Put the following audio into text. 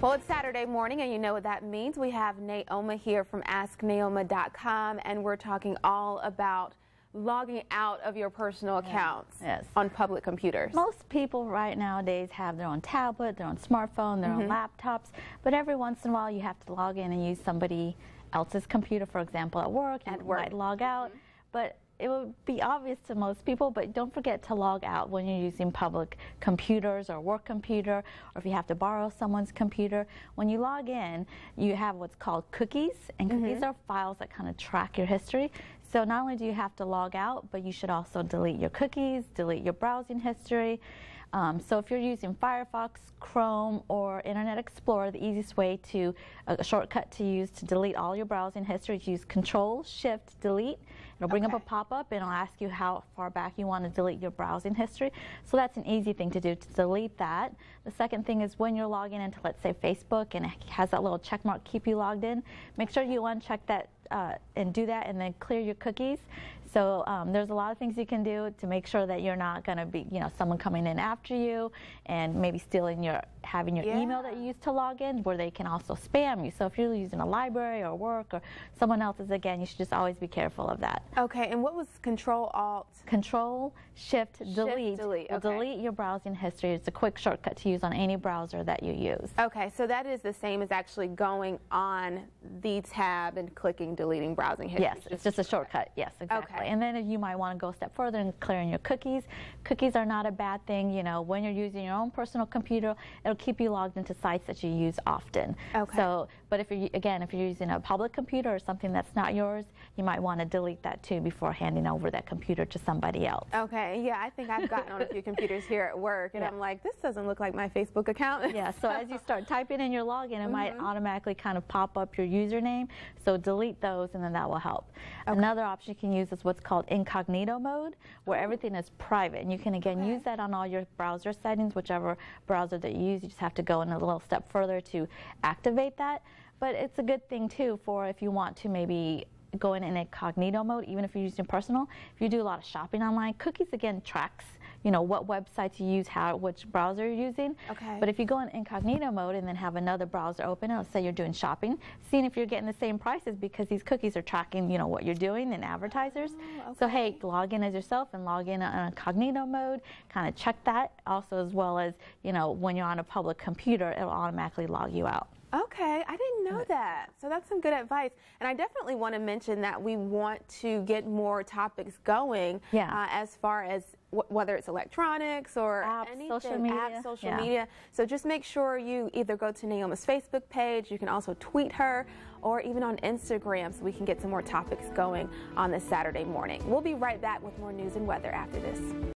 Well, it's Saturday morning, and you know what that means. We have Naoma here from AskNaoma.com, and we're talking all about logging out of your personal accounts on public computers. Most people nowadays have their own tablet, their own smartphone, their own laptops, but every once in a while you have to log in and use somebody else's computer, for example, at work. You might log out, but it will be obvious to most people, but don't forget to log out when you're using public computers or work computer, or if you have to borrow someone's computer. When you log in, you have what's called cookies, and cookies are files that kind of track your history. So not only do you have to log out, but you should also delete your cookies, delete your browsing history. So if you're using Firefox, Chrome, or Internet Explorer, the easiest way to, a shortcut to use to delete all your browsing history is use Control-Shift-Delete. It'll bring up a pop-up and it'll ask you how far back you want to delete your browsing history. So that's an easy thing to do, to delete that. The second thing is when you're logging into, let's say, Facebook, and it has that little check mark, keep you logged in, make sure you uncheck that and do that, and then clear your cookies. So there's a lot of things you can do to make sure that you're not going to be, someone coming in after you and maybe stealing having your email that you use to log in, where they can also spam you. So if you're using a library or work or someone else's, again, you should just always be careful of that. Okay, and what was Control-Alt? Control-Shift-Delete. Will delete your browsing history. It's a quick shortcut to use on any browser that you use. Okay, so that is the same as actually going on the tab and clicking deleting browsing history. Yes, it's just a shortcut. Yes, exactly. Okay. And then you might want to go a step further and clearing your cookies. Cookies are not a bad thing. When you're using your own personal computer, it'll keep you logged into sites that you use often. Okay. So, but if you're using a public computer or something that's not yours, you might want to delete that too before handing over that computer to somebody else. Okay, yeah, I think I've gotten on a few computers here at work, and I'm like, this doesn't look like my Facebook account. Yeah, so as you start typing in your login, it might automatically kind of pop up your username, so delete those, and then that will help. Okay. Another option you can use is what's called incognito mode, where everything is private, and you can again use that on all your browser settings, whichever browser that you use. You just have to go in a little step further to activate that. But it's a good thing too for if you want to maybe go in incognito mode, even if you're using personal. If you do a lot of shopping online, cookies again tracks what websites you use, which browser you're using. Okay. But if you go in incognito mode and then have another browser open, and let's say you're doing shopping, seeing if you're getting the same prices, because these cookies are tracking what you're doing and advertisers. Oh, okay. So hey, log in as yourself and log in on incognito mode. Kind of check that also, as well as when you're on a public computer, it'll automatically log you out. Okay, I didn't know that. So that's some good advice. And I definitely want to mention that we want to get more topics going as far as whether it's electronics or anything, social media. So just make sure you either go to Naoma's Facebook page, you can also tweet her, or even on Instagram, so we can get some more topics going on this Saturday morning. We'll be right back with more news and weather after this.